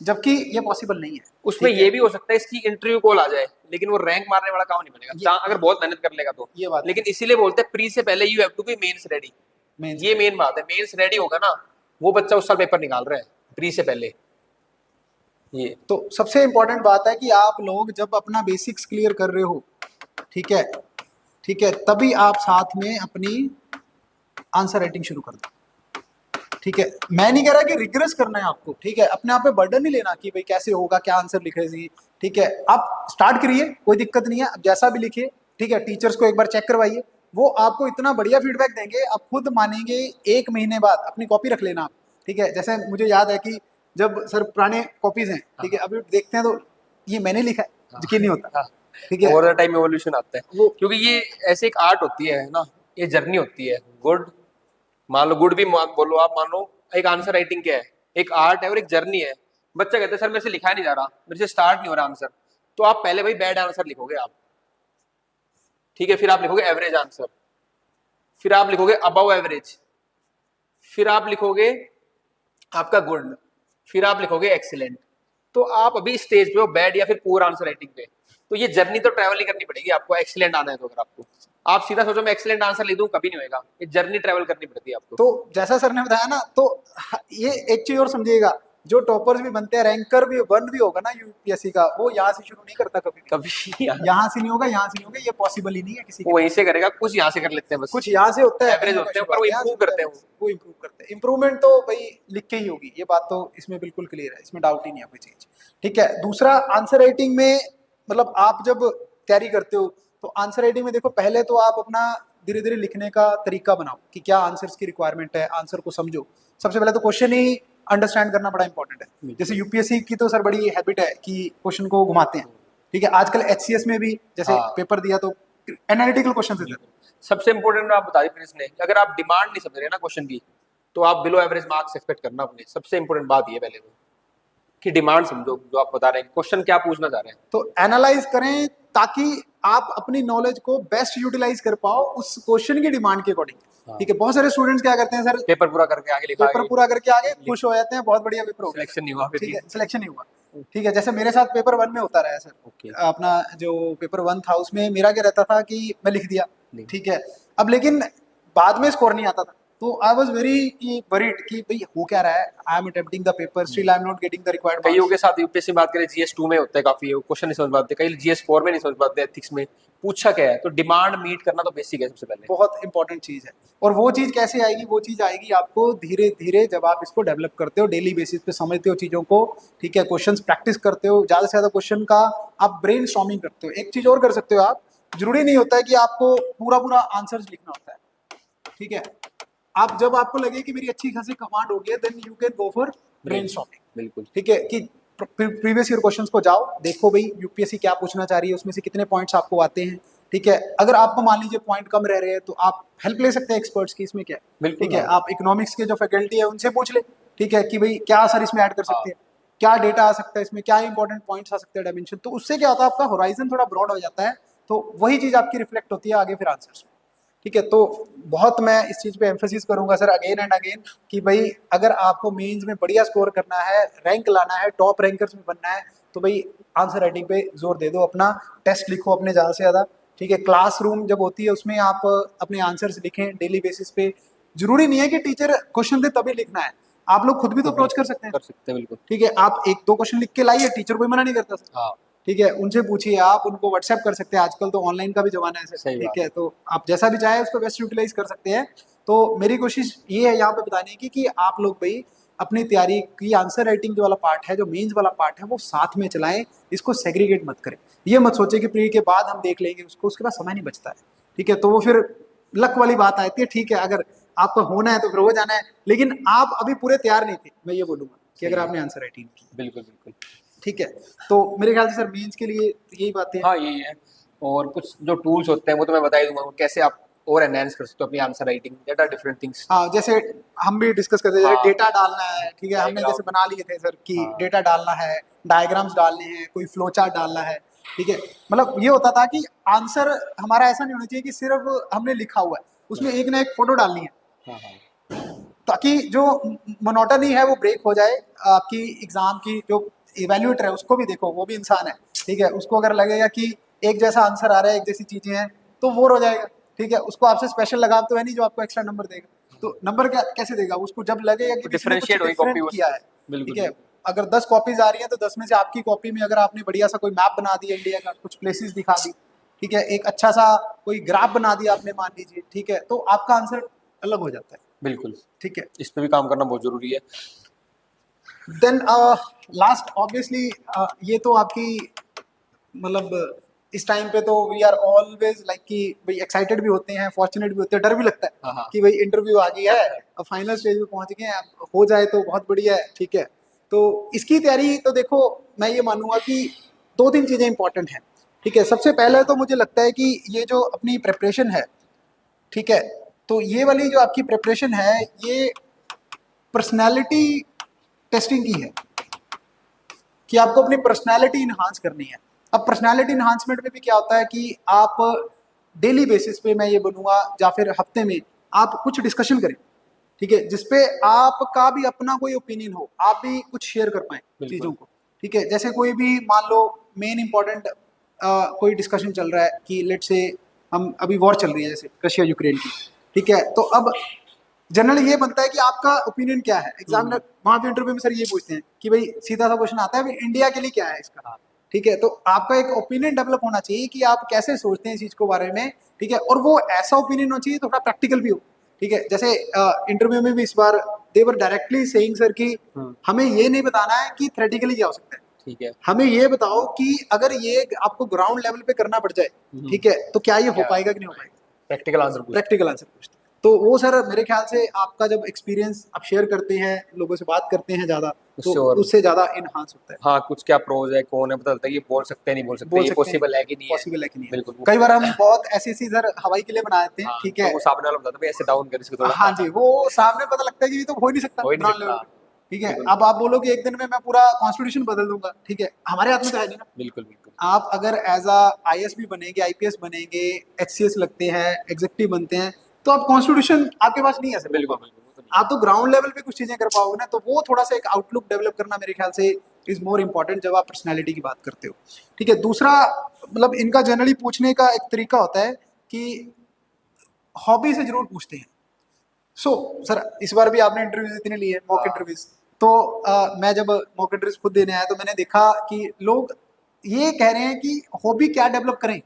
जबकि ये पॉसिबल नहीं है। उसमें ठीक है, ये भी हो सकता है इसकी इंटरव्यू कॉल आ जाए, लेकिन वो रैंक मारने वाला काम नहीं बनेगा, ये अगर बहुत मेहनत कर लेगा तो। ये बात है। लेकिन इसीलिए बोलते हैं प्री से पहले you have to be mains ready. Mains ये रेडी। मेन बात है, मेंस रेडी होगा ना, वो बच्चा उस साल पेपर निकाल रहा है प्री से पहले। ये तो सबसे इंपॉर्टेंट बात है कि आप लोग जब अपना बेसिक्स क्लियर कर रहे हो, ठीक है, ठीक है, तभी आप साथ में अपनी आंसर राइटिंग शुरू कर दो। ठीक है, मैं नहीं कह रहा कि रिग्रेस करना है आपको, ठीक है, अपने आप पे बर्डन नहीं लेना कि भाई कैसे होगा, क्या आंसर लिखे जी। ठीक है, आप स्टार्ट करिए, कोई दिक्कत नहीं है, अब जैसा भी लिखिए। ठीक है, टीचर्स को एक बार चेक करवाइए, वो आपको इतना बढ़िया फीडबैक देंगे, आप खुद मानेंगे। 1 महीने बाद अपनी कॉपी रख लेना आप। ठीक है, जैसे मुझे याद है कि जब सर पुराने कॉपीज हैं, ठीक है, हाँ अभी देखते हैं तो ये मैंने लिखा है, हाँ यकीन नहीं होता। हाँ। ठीक है, ओवर द टाइम एवोल्यूशन आता है, वो क्योंकि ये ऐसे एक आर्ट होती है ना, ये जर्नी होती है। गुड, मान लो गुड भी बोलो आप, मान लो एक आंसर राइटिंग क्या है, एक आर्ट है और एक जर्नी है। बच्चा कहता है सर मेरे से लिखा नहीं जा रहा, मेरे से स्टार्ट नहीं हो रहा आंसर, तो आप पहले भाई बैड आंसर लिखोगे आप। ठीक है, फिर आप लिखोगे एवरेज आंसर, फिर आप लिखोगे अबव एवरेज, फिर आप लिखोगे आपका गुड, फिर आप लिखोगे एक्सीलेंट। तो आप अभी स्टेज पे हो बैड या फिर पुअर आंसर राइटिंग पे। तो ये जर्नी तो ट्रैवल ही करनी पड़ेगी आपको, एक्सीलेंट आना है तो। अगर आपको आप सीधा सोचो मैं एक्सीलेंट आंसर लिख दूं, कभी नहीं होगा, ये जर्नी ट्रैवल करनी पड़ती है आपको। तो जैसा सर ने बताया ना, तो ये एक चीज और समझिएगा, जो टॉपर्स भी बनते हैं, रैंकर भी वन भी होगा ना यूपीएससी का, वो यहाँ से शुरू नहीं करता कभी भी। कभी नहीं। यहाँ से नहीं होगा, यहाँ से नहीं होगा, ये पॉसिबल ही नहीं है किसी के वो लिए। वहीं से करेगा, कुछ यहाँ से कर लेते हैं बस। कुछ यहाँ से होता है, एवरेज कहने का होते हैं शुरू पर वो यहाँ से इम्प्रूव होता करते है, हैं वो इम्प्रूव करते हैं। इम्प्रूवमेंट तो भाई लिख के ही होगी, ये बात तो इसमें बिल्कुल क्लियर है, इसमें डाउट ही नहीं है कोई चीज। ठीक है, दूसरा आंसर राइटिंग में, मतलब आप जब तैयारी करते हो तो आंसर राइटिंग में देखो, पहले तो आप अपना धीरे धीरे लिखने का तरीका बनाओ कि क्या आंसर्स की रिक्वायरमेंट है, आंसर को समझो। सबसे पहले तो क्वेश्चन ही अंडरस्टैंड करना बड़ा इंपॉर्टेंट है। जैसे यूपीएससी की तो सर बड़ी हैबिट है कि क्वेश्चन को घुमाते हैं। ठीक है, आजकल एचसीएस में भी जैसे हाँ पेपर दिया तो एनालिटिकल क्वेश्चन है सर। सबसे इंपॉर्टेंट आप बता दी प्रिंस ने, कि अगर आप डिमांड नहीं समझ रहे ना क्वेश्चन की, तो आप बिलो एवरेज मार्क्स एक्सपेक्ट करना अपने। सबसे इंपॉर्टेंट बात ये पहले तो, कि डिमांड समझो, जो आप बता रहे हैं क्वेश्चन क्या पूछना चाह रहे हैं। तो एनालाइज करें ताकि आप अपनी नॉलेज को बेस्ट यूटिलाइज कर पाओ उस क्वेश्चन की डिमांड के अकॉर्डिंग। हाँ, ठीक है, बहुत सारे स्टूडेंट्स क्या करते हैं सर, पेपर पूरा करके आगे लिखा, पेपर आगे पूरा करके आगे खुश हो जाते हैं, बहुत बढ़िया पेपर हो गया सर। सिलेक्शन नहीं हुआ फिर ठीक ये। है, सिलेक्शन नहीं हुआ। ठीक है, जैसे मेरे साथ पेपर वन में होता रहा है सर। ओके। अपना जो पेपर वन था उसमें मेरा क्या रहता था कि मैं लिख दिया। नहीं, ठीक है, अब लेकिन बाद में स्कोर नहीं आता था, तो आई वॉज वेरी वरीड कि भाई हो क्या रहा है, I am attempting the paper, still I am not getting the required कईयों मार्क्स। के साथ यूपीएससी बात करें, जीएस 2 में होता है काफी, क्वेश्चन नहीं समझ पाते, कई जीएस 4 में नहीं समझ पाते, एथिक्स में पूछा क्या है। तो डिमांड मीट करना तो बेसिक है सबसे पहले। बहुत इंपॉर्टेंट चीज है। और वो चीज कैसे आएगी, वो चीज आएगी आपको धीरे धीरे, जब आप इसको डेवलप करते हो, डेली बेसिस पे समझते हो चीजों को। ठीक है, क्वेश्चंस प्रैक्टिस करते हो, ज्यादा से ज्यादा क्वेश्चन का आप ब्रेन स्टॉर्मिंग करते हो। एक चीज और कर सकते हो आप, जरूरी नहीं होता है कि आपको पूरा पूरा आंसर्स लिखना होता है। ठीक है, आप जब आपको लगे कि मेरी अच्छी खासी कमांड हो गई है, then you can go for brain brain, storming. बिल्कुल। ठीक है, कि प्रीवियस ईयर क्वेश्चंस को जाओ, देखो भाई यूपीएससी क्या पूछना चाह रही है, उसमें से कितने पॉइंट्स आपको आते हैं। ठीक है, अगर आपको मान लीजिए पॉइंट कम रह रहे हैं तो आप हेल्प ले सकते हैं एक्सपर्ट्स की, इसमें क्या है। बिल्कुल ठीक है, हाँ। आप इकोनॉमिक्स के जो फैकल्टी है उनसे पूछ ले। ठीक है, कि भाई क्या सर इसमें ऐड कर हाँ सकते हैं, क्या डेटा आ सकता है इसमें, क्या इंपॉर्टेंट पॉइंट्स आ सकते हैं डायमेंशन, तो उससे क्या होता है आपका होराइजन थोड़ा ब्रॉड हो जाता है, तो वही चीज आपकी रिफ्लेक्ट होती है आगे फिर आंसर्स में। ठीक है, तो बहुत मैं इस चीज पे एम्फोसिस करूंगा सर अगेन एंड अगेन कि भाई अगर आपको मेंस में बढ़िया स्कोर करना है, रैंक लाना है, टॉप रैंकर्स में बनना है, तो भाई आंसर राइटिंग पे जोर दे दो, अपना टेस्ट लिखो अपने ज्यादा से ज्यादा। ठीक है, क्लासरूम जब होती है उसमें आप अपने आंसर्स लिखें डेली बेसिस पे। जरूरी नहीं है कि टीचर क्वेश्चन दे तभी लिखना है, आप लोग खुद भी तो खुद भी अप्रोच कर सकते हैं। कर सकते हैं, बिल्कुल। ठीक है, आप 1-2 क्वेश्चन लिख के लाइए, टीचर कोई मना नहीं करता सर। हाँ ठीक है, उनसे पूछिए, आप उनको व्हाट्सएप कर सकते हैं, आजकल तो ऑनलाइन का भी जमाना है सर। सही ठीक बात है, है। तो आप जैसा भी चाहे उसको बेस्ट यूटिलाइज कर सकते हैं। तो मेरी कोशिश ये है यहाँ पे बताने की कि आप लोग भाई अपनी तैयारी की आंसर राइटिंग जो वाला पार्ट है, जो मेंस वाला पार्ट है, वो साथ में चलाएं, इसको सेग्रीगेट मत करें। ये मत सोचे कि प्री के बाद हम देख लेंगे उसको, उसके बाद समय नहीं बचता है। ठीक है, तो वो फिर लक वाली बात आती है। ठीक है, अगर आपका होना है तो फिर हो जाना है, लेकिन आप अभी पूरे तैयार नहीं थे, मैं ये बोलूंगा कि सही अगर है, आपने आंसर राइटिंग की। बिल्कुल बिल्कुल। ठीक है, तो मेरे ख्याल से सर मेंस के लिए यही बातें हैं। हाँ यही है। और कुछ जो टूल्स होते हैं वो तो मैं बता ही दूंगा, कैसे आप और एनहेंस कर सकते हो अपनी answer writing, that are different things. हाँ, जैसे हम भी डिस्कस करते थे, जैसे हाँ, डेटा डालना है। ठीक है, हमने डायग्राम। जैसे बना लिए थे सर कि हाँ डेटा डालना है, डायग्राम्स डालने हैं, कोई फ्लो चार्ट डालना है। ठीक है, मतलब ये होता था कि आंसर हमारा ऐसा नहीं होना चाहिए कि सिर्फ हमने लिखा हुआ है, उसमें बस। एक ना एक फोटो डालनी है। हाँ हाँ। ताकि जो मोनोटनी है वो ब्रेक हो जाए। आपकी एग्जाम की जो इवेल्यूएटर है उसको भी देखो, वो भी इंसान है, ठीक है, उसको अगर लगेगा कि एक जैसा आंसर आ रहा है, एक जैसी चीजें हैं, तो बोर हो जाएगा, ठीक है। उसको आपसे स्पेशल लगाव तो है नहीं जो आपको एक्स्ट्रा नंबर देगा, तो नंबर क्या कैसे देगा उसको, जब लगेगा कि किसी ने कुछ डिफरेंशिएट होगी कॉपी डिफरेंट उस। किया है, ठीक बिल्कुल है। बिल्कुल। अगर 10 कॉपीज आ रही हैं तो 10 में से आपकी कॉपी में अगर आपने बढ़िया सा कोई मैप बना दिया इंडिया का, कुछ प्लेसेस दिखा दी, ठीक है, एक अच्छा सा कोई ग्राफ बना दिया आपने मान लीजिए, ठीक है, तो आपका आंसर अलग हो जाता है, बिल्कुल, ठीक है। इस पे भी काम करना बहुत जरूरी है। देन लास्ट ऑब्वियसली ये तो आपकी मतलब इस टाइम पे तो वी आर ऑलवेज लाइक कि भाई एक्साइटेड भी होते हैं, फॉर्चुनेट भी होते हैं, डर भी लगता है हाँ हाँ। कि भाई इंटरव्यू आ गई है, अब फाइनल स्टेज पे पहुंच गए हैं, अब हो जाए तो बहुत बढ़िया है, ठीक है। तो इसकी तैयारी तो देखो, मैं ये मानूंगा कि 2-3 चीजें इंपॉर्टेंट हैं, ठीक है। सबसे पहले तो मुझे लगता है कि ये जो अपनी प्रिपरेशन है, ठीक है, तो ये वाली जो आपकी प्रिपरेशन है ये पर्सनैलिटी टेस्टिंग की है, कि आपको अपनी पर्सनैलिटी इन्हांस करनी है। अब पर्सनैलिटी इन्हांसमेंट में भी क्या होता है कि आप डेली बेसिस पे मैं ये बनूंगा या फिर हफ्ते में आप कुछ डिस्कशन करें, ठीक है, जिसपे आपका भी अपना कोई ओपिनियन हो, आप भी कुछ शेयर कर पाए चीजों बिल्कुल। को, ठीक है। जैसे कोई भी मान लो मेन इंपॉर्टेंट कोई डिस्कशन चल रहा है कि लेट से हम अभी वॉर चल रही है जैसे रशिया यूक्रेन की, ठीक है, तो अब जनरली ये बनता है कि आपका ओपिनियन क्या है। एग्जामिनर वहां पे इंटरव्यू में सर ये पूछते हैं कि भाई सीधा सा क्वेश्चन आता है भाई इंडिया के लिए क्या है इसका, हाँ ठीक है, तो आपका एक ओपिनियन डेवलप होना चाहिए कि आप कैसे सोचते हैं इस चीज को बारे में, ठीक है, और वो ऐसा ओपिनियन होना चाहिए थोड़ा प्रैक्टिकल भी हो, ठीक है। जैसे इंटरव्यू में भी इस बार देवर डायरेक्टली सेइंग सर कि हमें ये नहीं बताना है कि थ्योरेटिकली क्या हो सकता है, ठीक है। हमें ये बताओ कि अगर ये आपको ग्राउंड लेवल पे करना पड़ जाए, ठीक है, तो क्या ये हो क्या पाएगा कि नहीं हो पाएगा, प्रैक्टिकल आंसर पूछते प्रैक्टिकल आंसर पूछते हैं। तो वो सर मेरे ख्याल से आपका जब एक्सपीरियंस आप शेयर करते हैं, लोगों से बात करते हैं ज्यादा, हैं तो उससे और। उससे ज्यादा इनहांस होता है। हाँ, कुछ क्या प्रोज है, कौन है, पता चलता है कि बोल सकते हैं नहीं बोल सकते, बोल ये सकते हैं पॉसिबल है कि नहीं है। पॉसिबल है कि नहीं है। बिल्कुल वो। कई बार हम बहुत ऐसी ऐसी सर हवाई के लिए बना देते हैं, हाँ, ठीक तो है, वो सामने वाला बताता है ऐसे डाउन कर इसको थोड़ा। हाँ जी, वो सामने पता लगता है कि ये तो हो ही नहीं सकता हो ही नहीं ग्राउंड लेवल सकता। पे, ठीक है। बिल्कुल अब आप बोलो कि एक दिन में मैं पूरा कॉन्स्टिट्यूशन बदल दूंगा, ठीक है, हमारे हाथ में तो है नहीं ना। बिल्कुल बिल्कुल। आप अगर एज अ आईएएस भी बनेंगे, आईपीएस बनेंगे, एचसीएस लगते हैं, एग्जीक्यूटिव बनते हैं, तो आप कॉन्स्टिट्यूशन आपके पास नहीं है सर वो बिल्कुल पावर। बिल्कुल वो तो नहीं आप तो ग्राउंड लेवल पे कुछ चीजें कर पाओगे ना, तो वो थोड़ा सा एक आउटलुक डेवलप करना मेरे ख्याल से इज मोर इम्पोर्टेंट जब आप पर्सनैलिटी की बात करते हो, ठीक है। दूसरा मतलब इनका जनरली पूछने का एक तरीका होता है कि हॉबी से जरूर पूछते हैं। सो सर इस बार भी आपने इंटरव्यूज इतने लिए मॉक हाँ। इंटरव्यूज, तो मैं जब मॉक इंटरव्यूज खुद देने आया तो मैंने देखा कि लोग ये कह रहे हैं कि हॉबी क्या डेवलप करें।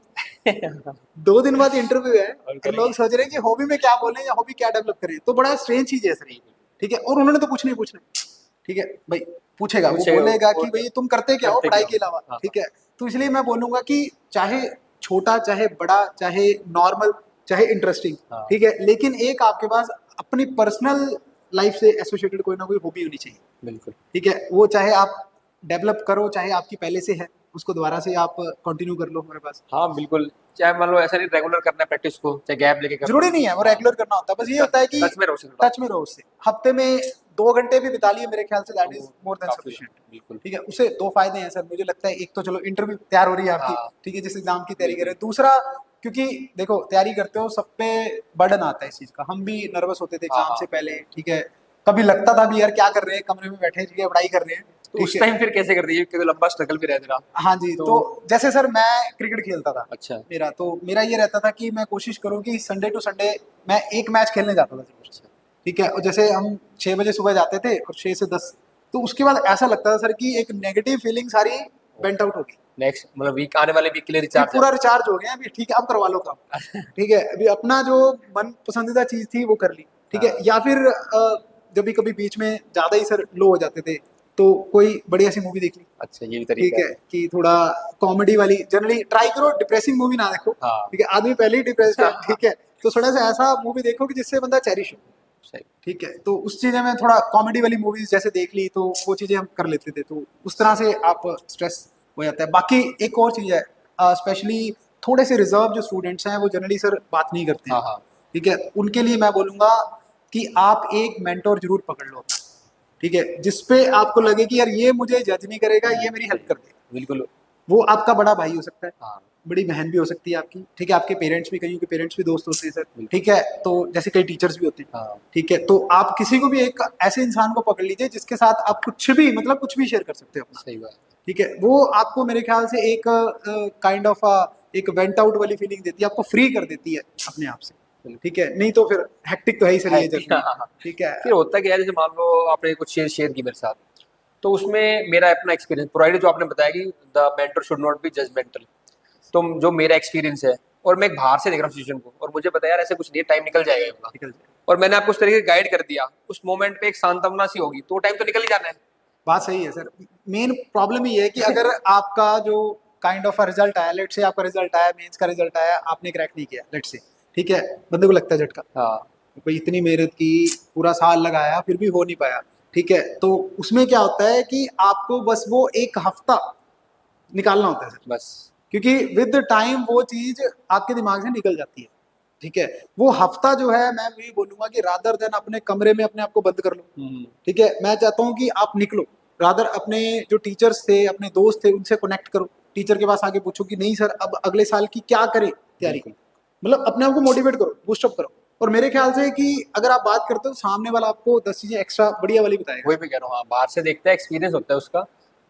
2 दिन बाद इंटरव्यू है और और करेंगे। लोग सोच रहे हैं कि हॉबी में क्या बोलें या हॉबी क्या डेवलप करें, तो बड़ा स्ट्रेंज चीज है सर ये, ठीक है। और उन्होंने तो पूछना ही पूछना है, ठीक है भाई, पूछेगा वो, पूछे बोलेगा कि और भाई तुम करते क्या हो करते पढ़ाई क्या के हो। अलावा, हाँ हाँ। ठीक है। तो इसलिए मैं बोलूंगा कि चाहे छोटा, चाहे बड़ा, चाहे नॉर्मल, चाहे इंटरेस्टिंग, हाँ ठीक है, लेकिन एक आपके पास अपनी पर्सनल लाइफ से एसोसिएटेड कोई ना कोई हॉबी होनी चाहिए, बिल्कुल। ठीक है। वो चाहे आप डेवलप करो, चाहे आपकी पहले से है, उसको दोबारा से आप कंटिन्यू कर लो हमारे पास। हाँ बिल्कुल, चाहे मान लो ऐसा नहीं रेगुलर करना है प्रैक्टिस को, चाहे गैप लेके कर लो। जरूरी नहीं है वो हाँ, रेगुलर करना होता है, बस ये होता है कि टच में रहो उससे थोड़ा। टच में रहो उससे। हफ्ते में 2 घंटे भी बिता लिए मेरे ख्याल से तो दैट इज वो मोर देन काफी है। सफिशिएंट, बिल्कुल। ठीक है। उससे 2 फायदे हैं सर मुझे लगता है, एक तो चलो इंटरव्यू तैयार हो रही है आपकी, हाँ ठीक है, जिस एग्जाम की तैयारी कर रहे बिल्कुल। हैं। दूसरा क्योंकि देखो तैयारी करते हो सब पे बर्डन आता है इस चीज का, हम भी नर्वस होते थे हाँ एग्जाम से हाँ। पहले, ठीक है, कभी लगता था भी यार क्या कर रहे हैं, कमरे में बैठे ठीक है पढ़ाई कर रहे हैं, तो ठीक उस है। टाइम फिर कैसे कर दिए, क्योंकि लंबा स्ट्रगल भी रहता था। हाँ जी, तो तो जैसे सर मैं क्रिकेट खेलता था, अच्छा मेरा ये रहता था कि मैं कोशिश करूँ कि संडे टू संडे मैं एक मैच खेलने जाता था जरूर, अच्छा। ठीक है। और जैसे हम 6 बजे सुबह जाते थे और 6 से 10, तो उसके बाद ऐसा लगता था सर कि एक नेगेटिव फीलिंग सारी वेंट आउट होगी, नेक्स्ट मतलब वीक आने वाले वीक के लिए कि रिचार्ज है। पूरा रिचार्ज हो गया अभी, ठीक है, अब करवा लो काम, ठीक है, अभी अपना जो मन पसंदीदा चीज थी वो कर ली, ठीक है। हाँ या फिर जब भी कभी बीच में ज्यादा ही सर लो हो जाते थे, तो कोई बढ़िया सी मूवी देख ली, अच्छा, ये भी ठीक तरीका है, है। कि थोड़ा कॉमेडी वाली, जनरली ट्राई करो डिप्रेसिंग मूवी ना देखो, हाँ ठीक है, आदमी पहले ही डिप्रेस्ड है, ठीक है, तो थोड़ा सा ऐसा मूवी देखो कि जिससे बंदा चेरिश हो, सही। ठीक है। तो उस चीजें में थोड़ा कॉमेडी वाली मूवीज जैसे देख ली तो वो चीजें हम कर लेते थे, तो उस तरह से आप स्ट्रेस हो जाता है। बाकी एक और चीज है, स्पेशली थोड़े से रिजर्व जो स्टूडेंट्स हैं वो जनरली सर बात नहीं करते हैं, हाँ हाँ ठीक है, उनके लिए मैं बोलूंगा कि आप एक मेंटोर जरूर पकड़ लो अपना, ठीक है, जिसपे आपको लगे कि यार ये मुझे जज नहीं करेगा, ये मेरी हेल्प कर देगा। बिल्कुल। वो आपका बड़ा भाई हो सकता है, हाँ बड़ी बहन भी हो सकती है आपकी, ठीक है, आपके पेरेंट्स भी, कईयों के पेरेंट्स भी दोस्त होते हैं सर, बिल्कुल। ठीक है, तो जैसे कई टीचर्स भी होते हैं, हाँ ठीक है, तो आप किसी को भी एक ऐसे इंसान को पकड़ लीजिए जिसके साथ आप कुछ भी, मतलब कुछ भी शेयर कर सकते हो अपना, सही बात। ठीक है, वो आपको मेरे ख्याल से एक काइंड ऑफ एक वेंट आउट वाली फीलिंग देती है, आपको फ्री कर देती है अपने आप से, बिल्कुल। ठीक है, नहीं तो फिर हेक्टिक तो है ही सर है ये कि- जर्नी, हाँ, हाँ। ठीक है। फिर होता क्या है, जैसे मान लो आपने कुछ चीज शेयर की मेरे साथ, तो उसमें मेरा अपना एक्सपीरियंस प्रोवाइडेड, जो आपने बताया कि the mentor should not be judgemental, तो जो मेरा एक्सपीरियंस है, और मैं एक बाहर से देख रहा हूँ सिचुएशन को, और मुझे पता है यार ऐसे कुछ नहीं, टाइम निकल जाएगा ये वाला, निकल जाए, और मैंने आपको उस तरीके से गाइड कर दिया, उस मोमेंट पे एक सांत्वना सी होगी, तो टाइम तो निकल ही जाना है। बात सही है सर। मेन प्रॉब्लम ये है कि अगर आपका जो काइंड ऑफ रिजल्ट आया, लेट से आपका रिजल्ट आया, मेंस का रिजल्ट आया, आपने क्रैक नहीं किया, लेट से, ठीक है, बंदे को लगता है झटका, हाँ भाई इतनी मेहनत की, पूरा साल लगाया, फिर भी हो नहीं पाया, ठीक है, तो उसमें क्या होता है कि आपको बस वो एक हफ्ता निकालना होता है सर, बस। क्योंकि विद टाइम वो चीज आपके दिमाग से निकल जाती है, ठीक है, वो हफ्ता जो है, मैं भी बोलूंगा कि रादर देन अपने कमरे में अपने आप को बंद कर लो, हम्म। ठीक है, मैं चाहता हूँ कि आप निकलो, रादर अपने जो टीचर्स थे, अपने दोस्त थे, उनसे कनेक्ट करो, टीचर के पास आके पूछो कि नहीं सर अब अगले साल की क्या करें तैयारी, बिल्कुल। मतलब अपने आप को मोटिवेट करो, बूस्टअप करो, और मेरे ख्याल से कि अगर आप बात करते हो तो सामने वाला आपको 10 चीजें एक्स्ट्रा बढ़िया वाली बताएगा। वही मैं कह रहा हूँ, हाँ, बाहर से देखता है, एक्सपीरियंस होता है उसका,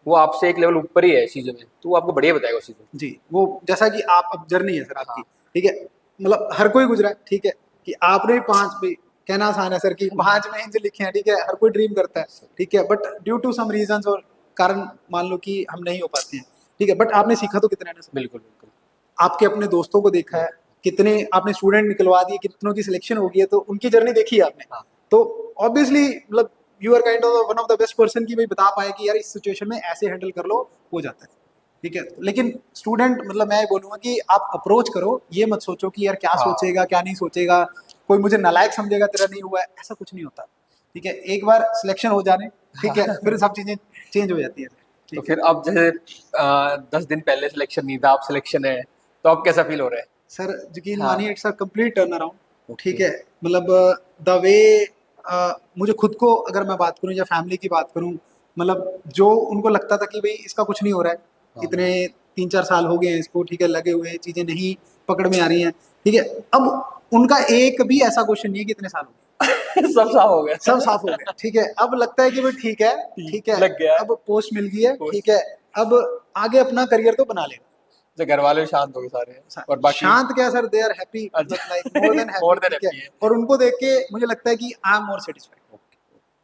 वो आपसे एक लेवल ऊपर ही है इस चीजों में, तो वो आपको बढ़िया बताएगा उस चीज़ में। जी, वो जैसा कि आप अब जर्नी है सर आपकी, हाँ ठीक है, मतलब हर कोई गुजरा है, ठीक है, कि आपने भी पांच भी कहना आसान है सर कि 5 में लिखे हैं, ठीक है, हर कोई ड्रीम करता है, ठीक है, but due to some reasons और कारण मान लो कि हम नहीं हो पाते हैं, ठीक है, बट आपने सीखा तो कितना है ना सर, बिल्कुल बिल्कुल। आपके अपने दोस्तों को देखा है, कितने आपने स्टूडेंट निकलवा दिए, कितनों की सिलेक्शन हो गई है, तो उनकी जर्नी देखी है आपने, हाँ तो ऑब्वियसली मतलब you are kind of one of the best person की भाई बता पाए कि यार इस सिचुएशन में ऐसे हैंडल कर लो, हो जाता है, ठीक है, लेकिन स्टूडेंट मतलब मैं बोलूंगा कि आप अप्रोच करो, ये मत सोचो कि यार क्या हाँ। सोचेगा क्या नहीं सोचेगा, कोई मुझे नालायक समझेगा तेरा नहीं हुआ है, ऐसा कुछ नहीं होता, ठीक है, एक बार सिलेक्शन हो जाने, ठीक है, फिर सब चीजें चेंज हो जाती है, तो ठीक है। फिर अब जैसे 10 दिन पहले सिलेक्शन नहीं था, अब सिलेक्शन है, तो अब कैसा फील हो रहा है? सर यकीन हाँ। मानिए it's a complete turn around, ठीक ओके। है, मतलब द वे मुझे खुद को अगर मैं बात करूं या फैमिली की बात करूं, मतलब जो उनको लगता था कि भाई इसका कुछ नहीं हो रहा है, हाँ इतने 3-4 साल हो गए हैं इसको, ठीक है, लगे हुए हैं, चीजें नहीं पकड़ में आ रही हैं, ठीक है, अब उनका एक भी ऐसा क्वेश्चन नहीं है कि इतने साल हो गए, सब साफ हो सब गया। साफ हो गया, ठीक है, अब लगता है कि भाई ठीक है, ठीक है, लग गया। अब पोस्ट मिल गई है, ठीक पोस्ट। है, अब आगे अपना करियर तो बना लेगा, तो घर वाले भी शांत हो गए सारे, और बाकी? शांत क्या सर, दे आर हैप्पी, मतलब like more than happy, more than ठीक है, हैप्पी है। और उनको देख के मुझे लगता है कि आई एम मोर सेटिस्फाइड,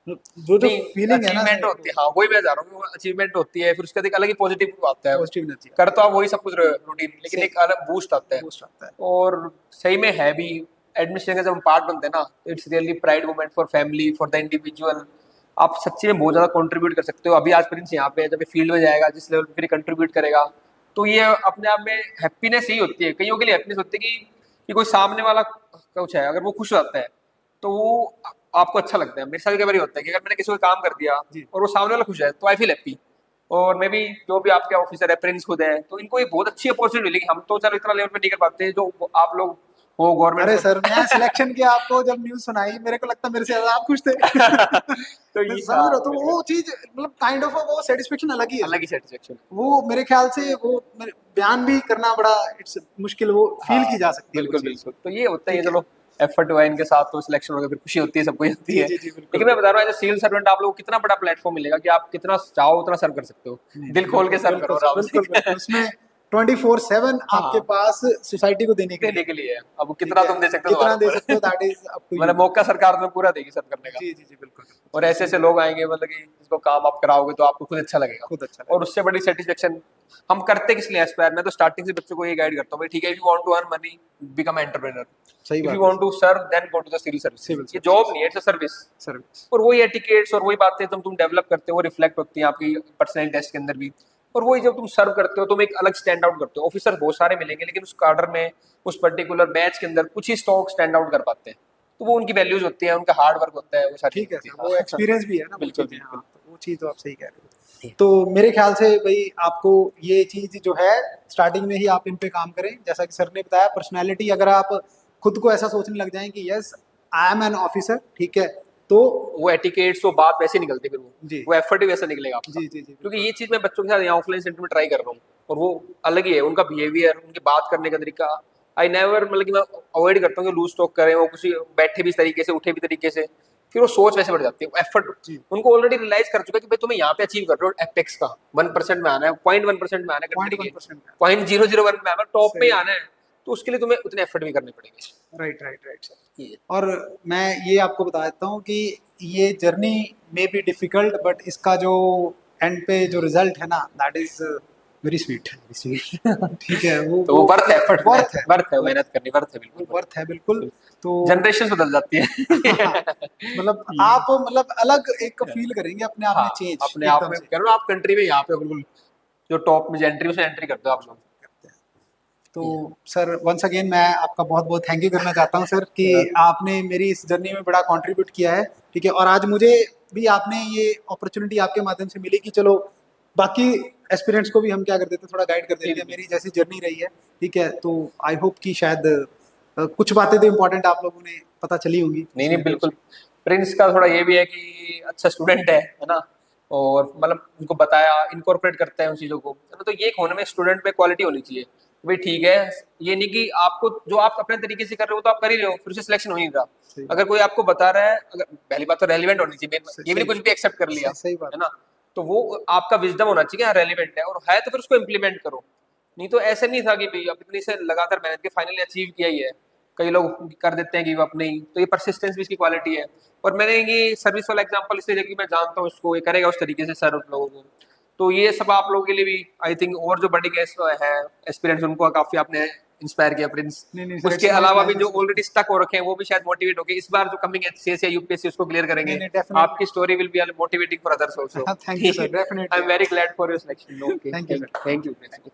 वो जो नहीं, फीलिंग है ना अचीवमेंट सर, होती है, हाँ वही मैं जा रहा हूँ कि वो अचीवमेंट होती है, फिर उसके बाद एक अलग ही पॉजिटिव आता है। पॉजिटिव एनर्जी कर आती तो आप वही सब कुछ रूटीन, है, लेकिन सेम एक अलग बूस्ट आता है। बूस्ट आता है, और सही में है भी, एडमिशन का जब हम पार्ट बनते हैं ना, it's really pride moment for family, for the individual. आप सच्ची में बहुत ज्यादा कंट्रीब्यूट कर सकते हो। अभी आज प्रिंस यहाँ पे है, जब ये फील्ड में जाएगा, जिस लेवल पे फिर कंट्रीब्यूट करेगा, तो ये अपने आप में हैप्पीनेस ही होती है। कईयों के लिए हैप्पीनेस होती है कि कोई सामने वाला कुछ है, अगर वो खुश होता है, तो वो आपको अच्छा लगता है। मेरे साथ कई बार ये होता है कि अगर मैंने किसी को काम कर दिया जी और वो सामने वाला खुश है, तो आई फील हैप्पी। और मे बी जो भी आपके ऑफिसर है, प्रिंस खुद है, तो इनको एक बहुत अच्छी अपॉर्चुनिटी मिलेगी। हम तो चलो इतना लेवल पे नहीं कर पाते जो आप लोग हो गवर्नमेंट अरे को। सर मैं सिलेक्शन की आपको जब न्यूज सुनाई, मेरे को लगता मेरे से ज्यादा आप खुश थे। तो ये, समझ हाँ रहे हो, तो बिल्कुल, वो चीज मतलब काइंड ऑफ वो सेटिस्फेक्शन अलग ही है अलग सर, ही सेटिस्फेक्शन। वो मेरे ख्याल से वो बयान भी करना बड़ा इट्स मुश्किल, वो फील हाँ की जा सकती है वो बिल्कुल चीज, बिल्कुल, तो ये होता है, ये ठीक है, चलो एफर्ट हुआ इनके साथ, तो सिलेक्शन हो गया, फिर खुशी होती है, सबको ही होती जी है। जी जी बिल्कुल लेकिन मैं बता रहा हूँ, एज सिविल सर्वेंट आप लोगों को कितना बड़ा प्लेटफॉर्म मिलेगा कि आप कितना चाहो उतना सर्व कर सकते हो। नहीं दिल नहीं खोल के बिल्कुल सर्व बिल्कुल करो सर, आराम बिल्कुल से। बिल्कुल उसमें 24/7 आपके हाँ, पास सोसाइटी को देने के लिए देने है, के लिए है। अब ठीक कितना है, तुम दे सकते हो कितना तुम्हारे दे सकते हो ऊपर। That is up to you, मतलब मौका सरकार तुम्हें पूरा देगी सर्व करने का। जी जी जी बिल्कुल बिल्कुल और सर, ऐसे ऐसे लोग आएंगे, मतलब कि जिसको काम आप कराओगे तो आपको खुद अच्छा लगेगा। खुद अच्छा और लगेगा, उससे बड़ी सेटिस्फेक्शन हम करते किस लिए एस्पायर। मैं तो स्टार्टिंग से बच्चों को ये गाइड करता हूँ, भाई ठीक है, if you want to earn money, become entrepreneur. सही इफ यू बात है want sir, to serve, then go to the civil services. Civil ये जॉब सर्विसेज नहीं है, इट्स अ सर्विस। सर्विस, और वही एटिकेट्स और वही बातें तुम डेवलप करते हो, वो रिफ्लेक्ट होती हैं आपकी पर्सनल टेस्ट के अंदर भी। और वही जब तुम सर्व करते हो, तुम एक अलग स्टैंड आउट करते हो। ऑफिसर बहुत सारे मिलेंगे, लेकिन उस कार्डर में, उस पर्टिकुलर बैच के अंदर कुछ ही स्टॉक स्टैंड आउट कर पाते हैं। तो वो उनकी वैल्यूज होती है, उनका हार्ड वर्क होता है, वो सारी चीज ठीक है होती सर, है। वो हाँ। एक्सपीरियंस भी है ना वो बिल्कुल चीजें, हाँ बिल्कुल। तो वो चीज तो आप सही कह रहे हो, तो मेरे ख्याल से भाई आपको ये चीज जो है स्टार्टिंग में ही आप इन पे काम करें, जैसा कि सर ने बताया, पर्सनैलिटी अगर आप खुद को ऐसा सोचने लग जाएं कि yes I am an officer, ठीक है, तो वो एटिकेट्स वो बात वैसे निकलती, फिर जी वो एफर्ट भी वैसा निकलेगा आपका। जी जी जी क्योंकि बिल्कुल। ये चीज मैं बच्चों के साथ यहाँ ऑफलाइन सेंटर में ट्राई कर रहा हूँ, और वो अलग ही है उनका बिहेवियर, उनकी बात करने का तरीका। आई नेवर, मतलब कि मैं अवॉइड करता हूँ कि लूज टॉक करें, वो कुछ बैठे भी इस तरीके से, उठे भी तरीके से, फिर वो सोच वैसे बढ़ जाती है, एफर्ट। जी उनको ऑलरेडी रियलाइज कर चुका है कि भाई तुम्हें यहाँ पे अचीव कर रहे हो एपेक्स का, 1% में आना है, 0.1% में आना है पॉइंट कंट्री वन के, परसेंट है। 0.001 में आना, टॉप में ही सही। आना है। तो उसके लिए तुम्हें उतने एफर्ट भी करने पड़ेंगे। Right right right sir. ये और मैं ये आपको बता देता हूँ कि ये जर्नी में बी डिफिकल्ट, बट इसका जो एंड पे जो रिजल्ट है ना, दैट इज वेरी स्वीट। ठीक है, तो वो वो वर्थ है, मतलब एफर्ट, वर्थ है। वर्थ है, वर्थ मेहनत करनी वर्थ है, वो बिल्कुल। वर्थ है बिल्कुल। तो जनरेशन बदल जाती है। मतलब आप मतलब अलग एक फील करेंगे अपने आप में, हाँ, चेंज अपने आप एकदम में से। कह रहा हूँ, आप कंट्री में यहाँ पे बिल्कुल जो टॉप में एंट्री, उसमें एंट्री करते हो आप लोग। तो सर वंस अगेन मैं आपका बहुत बहुत थैंक यू करना चाहता हूँ सर, कि आपने मेरी इस जर्नी में बड़ा कंट्रीब्यूट किया है। ठीक है, और आज मुझे भी आपने ये अपॉर्चुनिटी आपके माध्यम से मिली कि चलो बाकी एस्पिरेंट्स को भी हम क्या कर देते हैं, थोड़ा गाइड कर जी देते जी हैं, जी। मेरी जैसी जर्नी रही है। ठीक है, तो आई होप कि शायद कुछ बातें तो इम्पोर्टेंट आप लोगों ने पता चली होंगी नहीं इस नहीं, वीडियो बिल्कुल। से। प्रिंस का थोड़ा ये भी है कि अच्छा स्टूडेंट है ना, और मतलब उनको बताया, इनकॉर्पोरेट करता है उन चीज़ों को, है ना। तो ये एक होने में स्टूडेंट में क्वालिटी होनी चाहिए। भाई ठीक है, ये नहीं कि आपको जो आप अपने तरीके से कर रहे हो तो आप कर ही रहे हो, फिर उससे सिलेक्शन हो ही नहीं रहा। सही अगर बात। कोई आपको बता रहा है, अगर पहली बात तो रेलिवेंट होनी चाहिए, ये भी नहीं सही कुछ भी एक्सेप्ट कर लिया, सही बात। है ना। तो वो आपका विजडम होना चाहिए, हाँ रेलिवेंट है, और है तो फिर उसको इम्प्लीमेंट करो। नहीं तो ऐसे नहीं था कि भाई अब इतनी से लगातार मेहनत के फाइनली अचीव किया ही है। कई लोग कर देते हैं गिव अप, नहीं तो ये परसिस्टेंस भी इसकी क्वालिटी है। और मैंने ये सर्विस वाला एग्जांपल इसलिए दिया कि मैं जानता हूँ इसको, ये करेगा उस तरीके से सर्व लोगों को। तो ये सब आप लोगों के लिए भी आई थिंक, और जो बड़ी गेस्ट है एस्पिरेंट्स, उनको काफी आपने इंस्पायर किया प्रिंस। नहीं नहीं सर, उसके इट्स माय अलावा भी प्लेजर जो सर। ऑलरेडी स्टक हो रखे हैं वो भी शायद मोटिवेट होके इस बार जो कमिंग एचसीएस या यूपीएससी उसको क्लियर नहीं करेंगे। नहीं डेफिनेटली। आपकी story will be motivating for others also. Thank you ठीक सर, है, I definitely. Am very glad for your selection. Okay, thank you thank sir. You, thank you.